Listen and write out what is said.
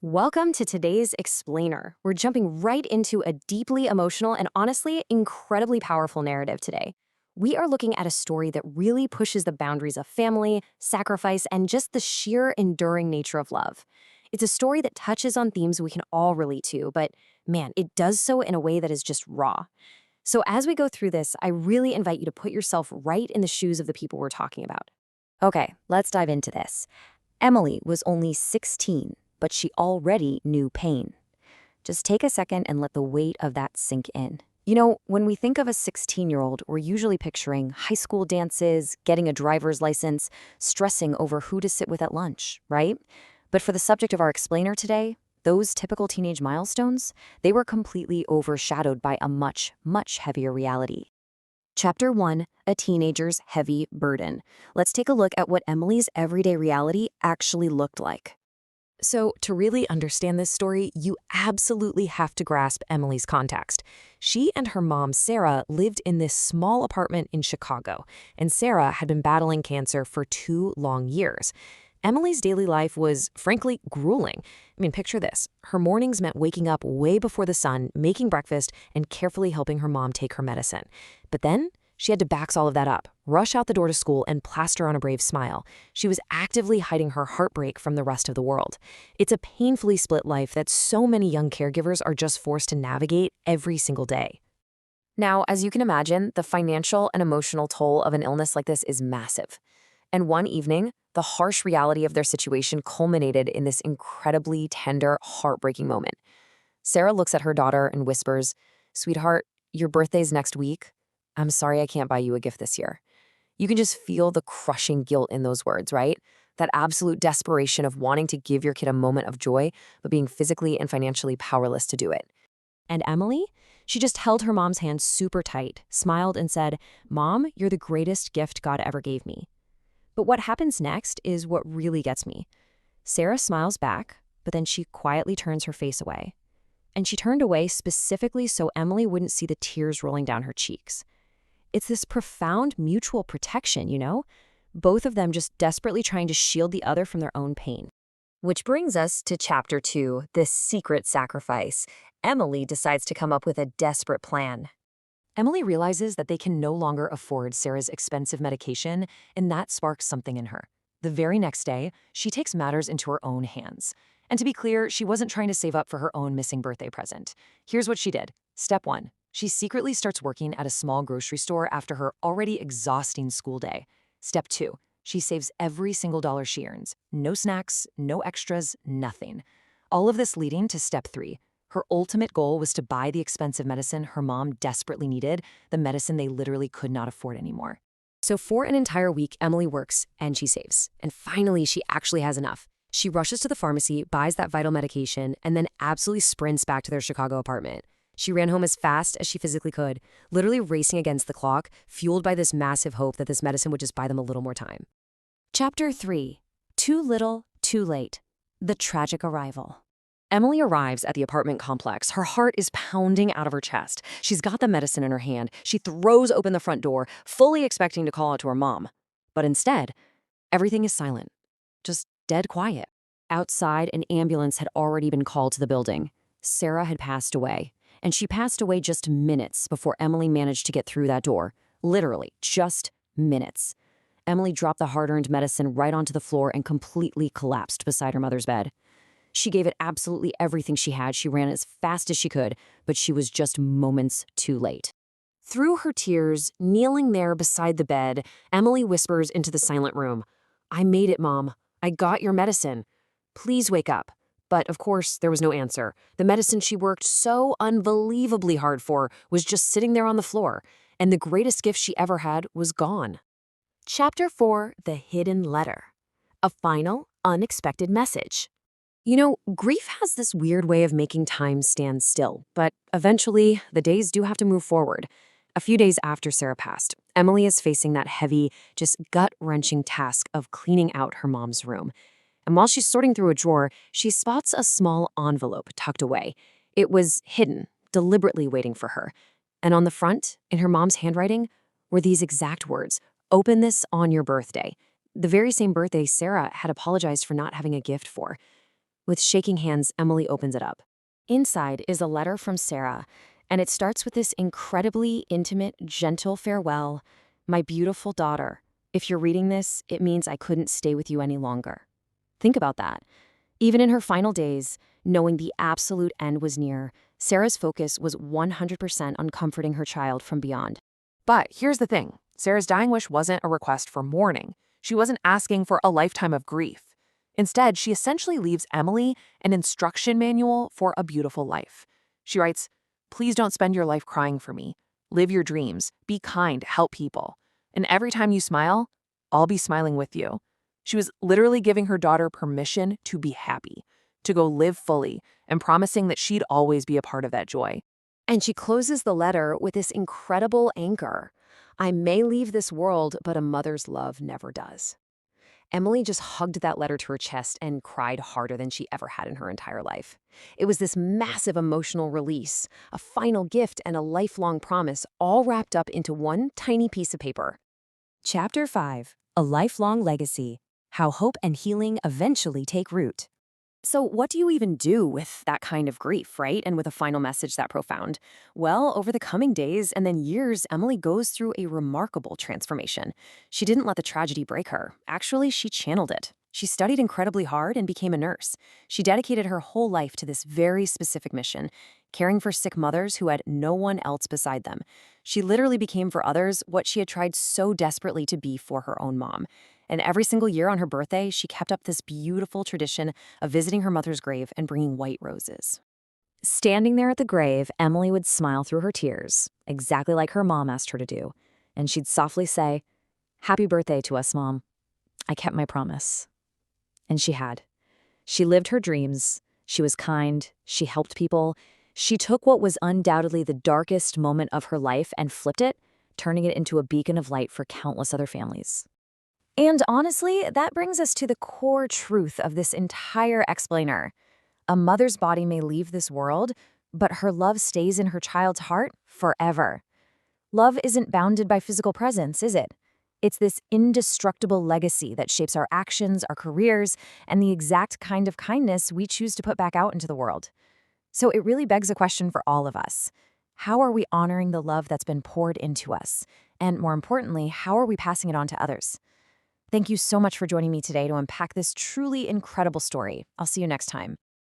Welcome to today's Explainer. We're jumping right into a deeply emotional and honestly incredibly powerful narrative today. We are looking at a story that really pushes the boundaries of family, sacrifice, and just the sheer enduring nature of love. It's a story that touches on themes we can all relate to, but man, it does so in a way that is just raw. So as we go through this, I really invite you to put yourself right in the shoes of the people we're talking about. Okay, let's dive into this. Emily was only 16, but she already knew pain. Just take a second and let the weight of that sink in. You know, when we think of a 16-year-old, we're usually picturing high school dances, getting a driver's license, stressing over who to sit with at lunch, right? But for the subject of our explainer today, those typical teenage milestones, they were completely overshadowed by a much, much heavier reality. Chapter 1, A Teenager's Heavy Burden. Let's take a look at what Emily's everyday reality actually looked like. So, to really understand this story, you absolutely have to grasp Emily's context. She and her mom, Sarah, lived in this small apartment in Chicago, and Sarah had been battling cancer for 2 long years. Emily's daily life was, frankly, grueling. I mean, picture this. Her mornings meant waking up way before the sun, making breakfast, and carefully helping her mom take her medicine. But then, she had to bax all of that up, rush out the door to school, and plaster on a brave smile. She was actively hiding her heartbreak from the rest of the world. It's a painfully split life that so many young caregivers are just forced to navigate every single day. Now, as you can imagine, the financial and emotional toll of an illness like this is massive. And one evening, the harsh reality of their situation culminated in this incredibly tender, heartbreaking moment. Sarah looks at her daughter and whispers, "Sweetheart, your birthday's next week. I'm sorry I can't buy you a gift this year." You can just feel the crushing guilt in those words, right? That absolute desperation of wanting to give your kid a moment of joy, but being physically and financially powerless to do it. And Emily? She just held her mom's hand super tight, smiled, and said, "Mom, you're the greatest gift God ever gave me." But what happens next is what really gets me. Sarah smiles back, but then she quietly turns her face away. And she turned away specifically so Emily wouldn't see the tears rolling down her cheeks. It's this profound mutual protection, you know? Both of them just desperately trying to shield the other from their own pain. Which brings us to Chapter 2, The Secret Sacrifice. Emily decides to come up with a desperate plan. Emily realizes that they can no longer afford Sarah's expensive medication, and that sparks something in her. The very next day, she takes matters into her own hands. And to be clear, she wasn't trying to save up for her own missing birthday present. Here's what she did. Step 1. She secretly starts working at a small grocery store after her already exhausting school day. Step 2. She saves every single dollar she earns. No snacks, no extras, nothing. All of this leading to Step 3. Her ultimate goal was to buy the expensive medicine her mom desperately needed, the medicine they literally could not afford anymore. So for an entire week, Emily works and she saves. And finally, she actually has enough. She rushes to the pharmacy, buys that vital medication, and then absolutely sprints back to their Chicago apartment. She ran home as fast as she physically could, literally racing against the clock, fueled by this massive hope that this medicine would just buy them a little more time. Chapter 3. Too Little, Too Late. The Tragic Arrival. Emily arrives at the apartment complex. Her heart is pounding out of her chest. She's got the medicine in her hand. She throws open the front door, fully expecting to call out to her mom. But instead, everything is silent. Just dead quiet. Outside, an ambulance had already been called to the building. Sarah had passed away. And she passed away just minutes before Emily managed to get through that door. Literally, just minutes. Emily dropped the hard-earned medicine right onto the floor and completely collapsed beside her mother's bed. She gave it absolutely everything she had. She ran as fast as she could, but she was just moments too late. Through her tears, kneeling there beside the bed, Emily whispers into the silent room, "I made it, Mom. I got your medicine. Please wake up." But, of course, there was no answer. The medicine she worked so unbelievably hard for was just sitting there on the floor, and the greatest gift she ever had was gone. Chapter 4, The Hidden Letter. A final, unexpected message. You know, grief has this weird way of making time stand still, but eventually, the days do have to move forward. A few days after Sarah passed, Emily is facing that heavy, just gut-wrenching task of cleaning out her mom's room. And while she's sorting through a drawer, she spots a small envelope tucked away. It was hidden, deliberately waiting for her. And on the front, in her mom's handwriting, were these exact words, "Open this on your birthday." The very same birthday Sarah had apologized for not having a gift for. With shaking hands, Emily opens it up. Inside is a letter from Sarah, and it starts with this incredibly intimate, gentle farewell. My beautiful daughter, if you're reading this, it means I couldn't stay with you any longer. Think about that. Even in her final days, knowing the absolute end was near, Sarah's focus was 100% on comforting her child from beyond. But here's the thing. Sarah's dying wish wasn't a request for mourning. She wasn't asking for a lifetime of grief. Instead, she essentially leaves Emily an instruction manual for a beautiful life. She writes, "Please don't spend your life crying for me. Live your dreams. Be kind. Help people. And every time you smile, I'll be smiling with you." She was literally giving her daughter permission to be happy, to go live fully, and promising that she'd always be a part of that joy. And she closes the letter with this incredible anchor. I may leave this world, but a mother's love never does. Emily just hugged that letter to her chest and cried harder than she ever had in her entire life. It was this massive emotional release, a final gift, and a lifelong promise, all wrapped up into one tiny piece of paper. Chapter 5: A Lifelong Legacy: How Hope and Healing Eventually Take Root. So what do you even do with that kind of grief, right? And with a final message that profound? Well, over the coming days and then years, Emily goes through a remarkable transformation. She didn't let the tragedy break her. Actually, she channeled it. She studied incredibly hard and became a nurse. She dedicated her whole life to this very specific mission, caring for sick mothers who had no one else beside them. She literally became for others what she had tried so desperately to be for her own mom. And every single year on her birthday, she kept up this beautiful tradition of visiting her mother's grave and bringing white roses. Standing there at the grave, Emily would smile through her tears, exactly like her mom asked her to do. And she'd softly say, "Happy birthday to us, Mom. I kept my promise." And she had. She lived her dreams. She was kind. She helped people. She took what was undoubtedly the darkest moment of her life and flipped it, turning it into a beacon of light for countless other families. And honestly, that brings us to the core truth of this entire explainer. A mother's body may leave this world, but her love stays in her child's heart forever. Love isn't bounded by physical presence, is it? It's this indestructible legacy that shapes our actions, our careers, and the exact kind of kindness we choose to put back out into the world. So it really begs a question for all of us. How are we honoring the love that's been poured into us? And more importantly, how are we passing it on to others? Thank you so much for joining me today to unpack this truly incredible story. I'll see you next time.